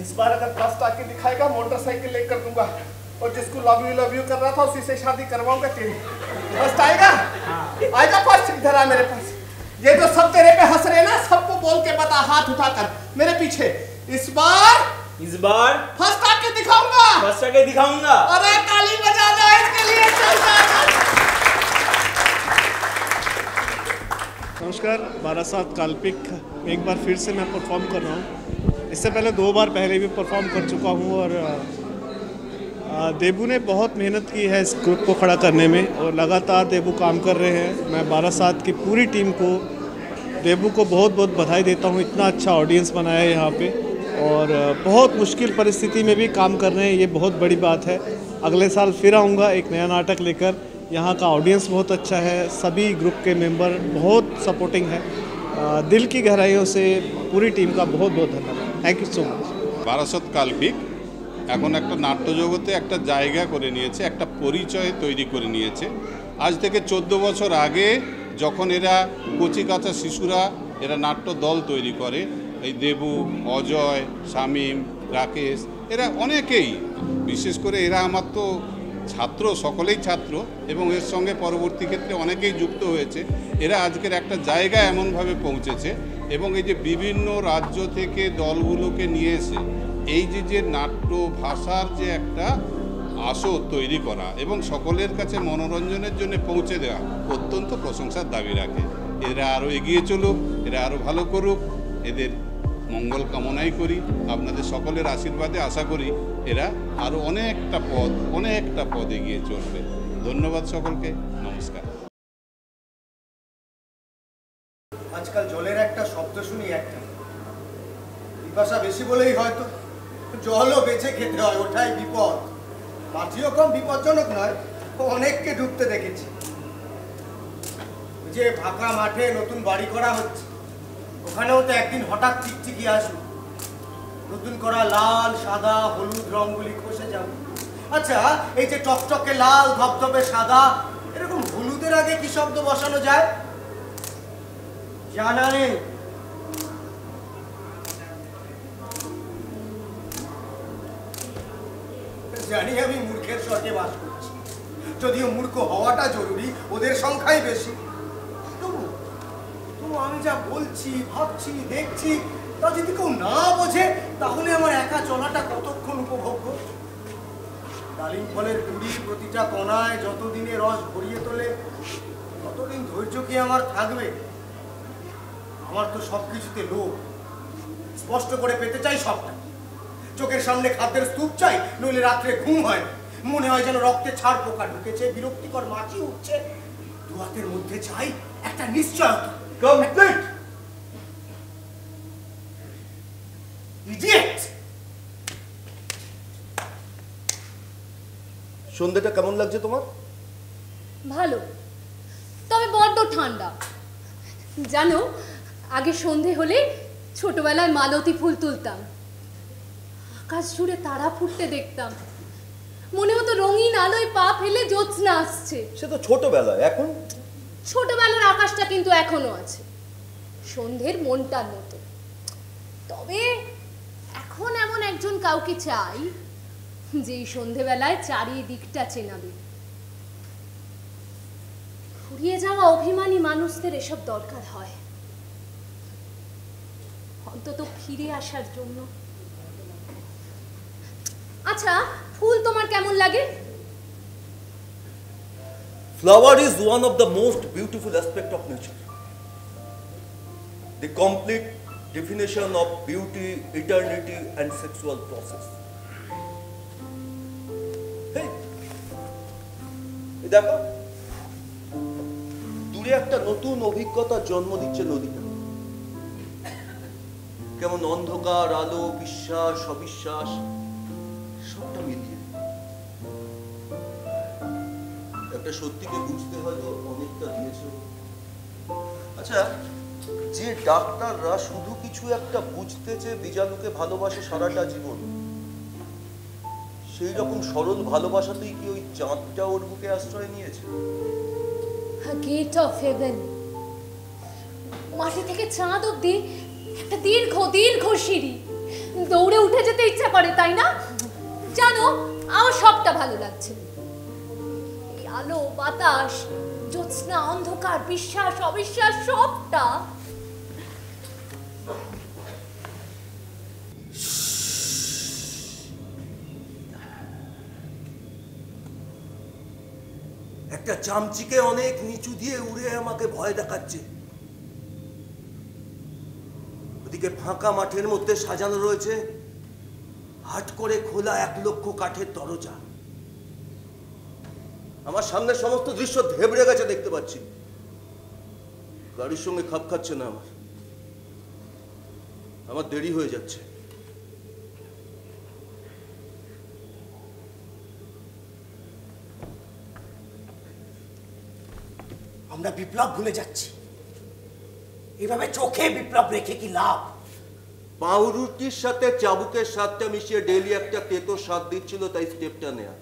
इस बार अगर फर्स्ट आके दिखाएगा मोटरसाइकिल लेकर दूंगा, और जिसको लव यू कर रहा था उसी से शादी करवाऊंगा तेरी। फर्स्ट आएगा, आएगा फर्स्ट, इधर आ मेरे पास। ये जो सब तेरे पे हंस रहे ना, सबको बोल के बता, हाथ उठाकर मेरे पीछे। इस बार फर्स्ट आके दिखाऊंगा, फर्स्ट आके दिखाऊंगा। अरे ताली बजा दो इसके लिए, नमस्कार, 12/7 काल्पिक एक बार फिर से मैं परफॉर्म कर रहा हूँ। इससे पहले 2 बार पहले भी परफॉर्म कर चुका हूँ, और देबू ने बहुत मेहनत की है इस ग्रुप को खड़ा करने में, और लगातार देबू काम कर रहे हैं। मैं 12/7 की पूरी टीम को, देबू को बहुत बहुत बधाई देता हूँ, इतना अच्छा ऑडियंस बनाया है यहाँ पे, और बहुत मुश्किल परिस्थिति में भी काम कर रहे हैं, ये बहुत बड़ी बात है। अगले साल फिर आऊँगा एक नया नाटक लेकर। यहाँ का ऑडियंस बहुत अच्छा है, सभी ग्रुप के मेंबर बहुत सपोर्टिंग है। दिल की गहराइयों से पूरी टीम का बहुत बहुत धन्यवाद, थैंक यू सो मच। 12/7 কাল্পিক এখন একটা নাট্য জগতে একটা জায়গা করে নিয়েছে, একটা পরিচয় তৈরি করে নিয়েছে। আজ থেকে 14 বছর আগে যখন এরা কচি কাঁচা শিশুরা এরা নাট্য দল তৈরি করে, এই দেবু, অজয়, শামীম, রাকেশ, এরা অনেকেই, বিশেষ করে এরা আমার তো ছাত্র, সকলেই ছাত্র, এবং এর সঙ্গে পরবর্তী ক্ষেত্রে অনেকেই যুক্ত হয়েছে। এরা আজকের একটা জায়গা এমনভাবে পৌঁছেছে, এবং এই যে বিভিন্ন রাজ্য থেকে দলগুলোকে নিয়ে এসে এই যে নাট্য ভাষার যে একটা আসর তৈরি করা এবং সকলের কাছে মনোরঞ্জনের জন্য পৌঁছে দেওয়া অত্যন্ত প্রশংসার দাবি রাখে। এরা আরও এগিয়ে চলুক, এরা আরও ভালো করুক, এদের মঙ্গল কামনাই করি। আপনাদের সকলের আশীর্বাদে আশা করি এরা আরও অনেকটা পদ এগিয়ে চলবে। ধন্যবাদ সকলকে, নমস্কার। আজকাল জলের একটা শব্দ শুনি, একটা পিপাসা বেশি বলেই হয়তো জলও বেঁচে খেতে হয়, ওটাই বিপদ। মাটিও কম বিপজ্জনক নয়, অনেককে ডুবতে দেখেছি। যে ফাঁকা মাঠে নতুন বাড়ি করা হচ্ছে, ওখানেও তো একদিন হঠাৎ চিকচিকি আসুক, নতুন করা লাল, সাদা, হলুদ রঙগুলি খসে যাবে। আচ্ছা, এই যে টকটকে লাল, ধবধবে সাদা, এরকম হলুদের আগে কি শব্দ বসানো যায়? জানা নেই। জানি আমি মূর্খের স্বর্গে বাস করছি, যদিও মূর্খ হওয়াটা জরুরি, ওদের সংখ্যাই বেশি। তবু আমি যা বলছি, ভাবছি, দেখছি, তা যদি কেউ না বোঝে, তাহলে আমার একা চলাটা কতক্ষণ উপভোগ্য। ডালিম ফলের কুড়ি প্রতিটা কণায় যতদিনে রস ভরিয়ে তোলে, ততদিন ধৈর্য কি আমার থাকবে? আমার তো সবকিছুতে লোভ, স্পষ্ট করে পেতে চাই সবটা। চোখের সামনে খাদ্যের স্তূপ চাই, নইলে রাত্রে ঘুম হয় না। মনে হয় যেন রক্তে ছাড় পোকা ঢুকেছে, বিরক্তিকর মাছি উঠছে। দু হাতের মধ্যে চাই একটা নিশ্চয়তা। Complete idiot. সন্ধ্যাটা কেমন লাগছে তোমার? ভালো, তবে বড্ড ঠান্ডা। জানো, আগে সন্ধে হলে ছোটবেলায় মালতী ফুল তুলতাম, আকাশ জুড়ে তারা ফুটতে দেখতাম, মনে হতো রঙিন আলোয় পা ফেলে জ্যোৎস্না আসছে। সে তো ছোটবেলায়, এখন ছোটবেলার আকাশটা কিন্তু এখনো আছে, সন্ধ্যের মনটার মতো। তবে এখন এমন একজন কাউকে চাই যে এই সন্ধেবেলায় চারিদিকটা চেনাবে। ফুরিয়ে যাওয়া অভিমানী মানুষদের এসব দরকার হয়, অন্তত ফিরে আসার জন্য। আচ্ছা, ফুল তোমার কেমন লাগে? Flower is one of the most beautiful aspects of nature. The complete definition of beauty, eternity and sexual process. Hey, দেখো দূরে একটা নতুন অভিজ্ঞতার জন্ম দিচ্ছে নদীটা। কেমন অন্ধকার, আলো, বিশ্বাস, অবিশ্বাস সবটা মিলিয়ে একটা সত্যিকে বুঝতে হয়তো অনেকটা দিয়েছে। আচ্ছা, যে ডাক্তাররা শুধু কিছু একটা বুঝতে চেয়ে বীজাণুকে ভালোবাসে সারাটা জীবন, সেই রকম সরল ভালোবাসাতেই কি ওই চাঁদটা ওর বুকে আশ্রয় নিয়েছে? গেট অফ হেভেন, মাটি থেকে চাঁদ অব্দি একটা দীর্ঘ দীর্ঘ সিঁড়ি, দৌড়ে উঠে যেতে ইচ্ছা করে, তাই না? জানো, আমার সবটা ভালো লাগছে। এই আলো, বাতাস, জ্যোৎস্না, অন্ধকার, বিশ্বাস, অবিশ্বাস সবটা। একটা চামচিকে অনেক নিচু দিয়ে উড়ে আমাকে ভয় দেখাচ্ছে। ওদিকে ফাঁকা মাঠের মধ্যে সাজানো রয়েছে হাট করে খোলা 1 লক্ষ কাঠের দরজা। আমার সামনের সমস্ত দৃশ্য ধেবড়ে গেছে দেখতে পাচ্ছি। গাড়ির সঙ্গে খাপ খাচ্ছে না আমার দেরি হয়ে যাচ্ছে। আমরা বিপ্লব ভুলে যাচ্ছি, এভাবে চোখে বিপ্লব রেখে কি লাভ? পাউরুটির সাথে চাবুকের স্বাদটা মিশিয়ে ডেইলি একটা তেতো স্বাদ দিচ্ছিল, তাই স্টেপটা নেয়া।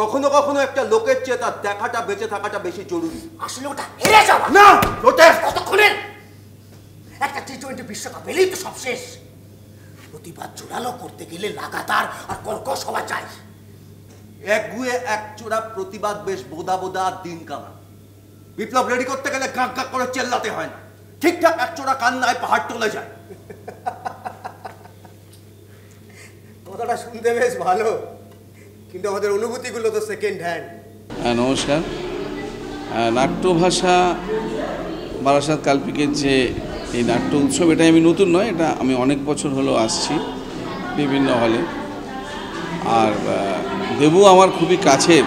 কখনো কখনো একটা লোকের চেয়ে তার দেখাটা, বেঁচে থাকাটা বেশি জরুরি। আসলে ওটা হেরে যাওয়া না, প্রোটেস্ট কতক্ষণের? একটা টি-20 বিশ্বকাপ এলেই তো সব শেষ। প্রতিবাদ জোরালো করতে গেলে লাগাতার আর কর্কশ হওয়া চাই। একগুয়ে একচোড়া প্রতিবাদ বেশ বোদা বোদা আর দিন কানা। বিপ্লব রেডি করতে গেলে গাঁক গাঁক করে চেল্লাতে হয় না, ঠিকঠাক একচোড়া কান্নায় পাহাড় টলে যায়। কথাটা শুনতে বেশ ভালো, কিন্তু আমাদের অনুভূতিগুলো তো সেকেন্ড হ্যান্ড। নমস্কার। নাট্যভাষা বারাসাত কালপিকের যে এই নাট্য উৎসব, এটা আমি নতুন নয়, এটা আমি অনেক বছর হলো আসছি বিভিন্ন হলে। আর দেবু আমার খুবই কাছের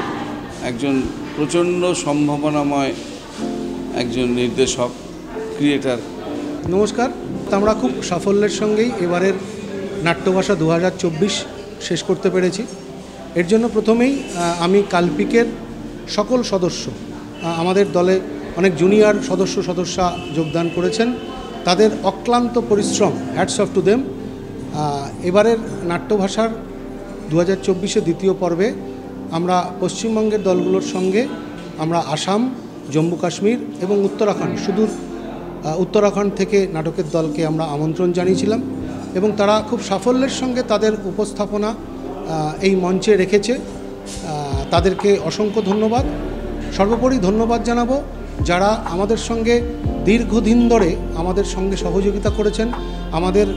একজন প্রচণ্ড সম্ভাবনাময় একজন নির্দেশক, ক্রিয়েটার। নমস্কার। আমরা খুব সাফল্যের সঙ্গেই এবারের নাট্যভাষা 2024 শেষ করতে পেরেছি। এর জন্য প্রথমেই আমি কালপিকের সকল সদস্য, আমাদের দলে অনেক জুনিয়র সদস্যা যোগদান করেছেন, তাদের অক্লান্ত পরিশ্রম, হ্যাটস অফ টু দেম। এবারের নাট্যভাষার 2024-এর দ্বিতীয় পর্বে আমরা পশ্চিমবঙ্গের দলগুলোর সঙ্গে আমরা আসাম, জম্মু কাশ্মীর এবং উত্তরাখণ্ড, সুদূর উত্তরাখণ্ড থেকে নাটকের দলকে আমরা আমন্ত্রণ জানিয়েছিলাম এবং তারা খুব সাফল্যের সঙ্গে তাদের উপস্থাপনা এই মঞ্চে রেখেছে। তাদেরকে অসংখ্য ধন্যবাদ। সর্বোপরি ধন্যবাদ জানাবো যারা আমাদের সঙ্গে দীর্ঘদিন ধরে আমাদের সঙ্গে সহযোগিতা করেছেন, আমাদের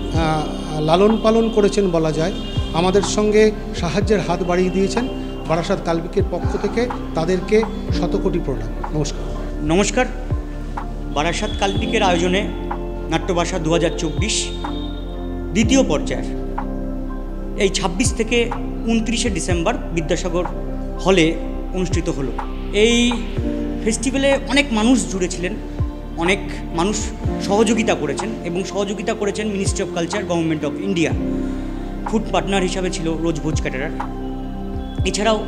লালন পালন করেছেন বলা যায়, আমাদের সঙ্গে সাহায্যের হাত বাড়িয়ে দিয়েছেন। বারাসাত কালপিকের পক্ষ থেকে তাদেরকে শতকোটি প্রণাম। নমস্কার। নমস্কার। বারাসাত কালপিকের আয়োজনে নাট্যভাষা 2024 দ্বিতীয় পর্যায়ের এই 26 থেকে 29শে ডিসেম্বর বিদ্যাসাগর হলে অনুষ্ঠিত হলো। এই ফেস্টিভ্যালে অনেক মানুষ জুড়েছিলেন, অনেক মানুষ সহযোগিতা করেছেন এবং সহযোগিতা করেছেন ministry of culture, government of India. Food partner হিসাবে ছিল রোজ ভোজ ক্যাটারার। এছাড়াও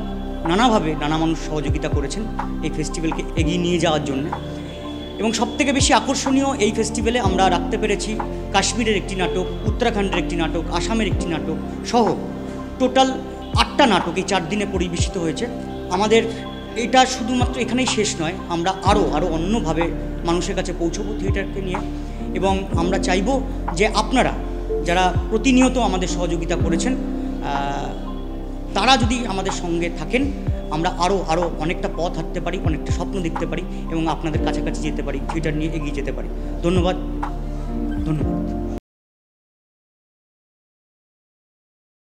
নানাভাবে নানা মানুষ সহযোগিতা করেছেন এই ফেস্টিভ্যালকে এগিয়ে নিয়ে যাওয়ার জন্য। এবং সবথেকে বেশি আকর্ষণীয় এই ফেস্টিভ্যালে আমরা রাখতে পেরেছি কাশ্মীরের একটি নাটক, উত্তরাখণ্ডের একটি নাটক, আসামের একটি নাটক সহ টোটাল 8টা নাটক এই 4 দিনে পরিবেশিত হয়েছে। আমাদের এটা শুধুমাত্র এখানেই শেষ নয়, আমরা আরও অন্যভাবে মানুষের কাছে পৌঁছবো থিয়েটারকে নিয়ে। এবং আমরা চাইব যে আপনারা যারা প্রতিনিয়ত আমাদের সহযোগিতা করেছেন, তারা যদি আমাদের সঙ্গে থাকেন আমরা আরও অনেকটা পথ হাঁটতে পারি, অনেকটা স্বপ্ন দেখতে পারি এবং আপনাদের কাছাকাছি যেতে পারি, থিয়েটার নিয়ে এগিয়ে যেতে পারি। ধন্যবাদ।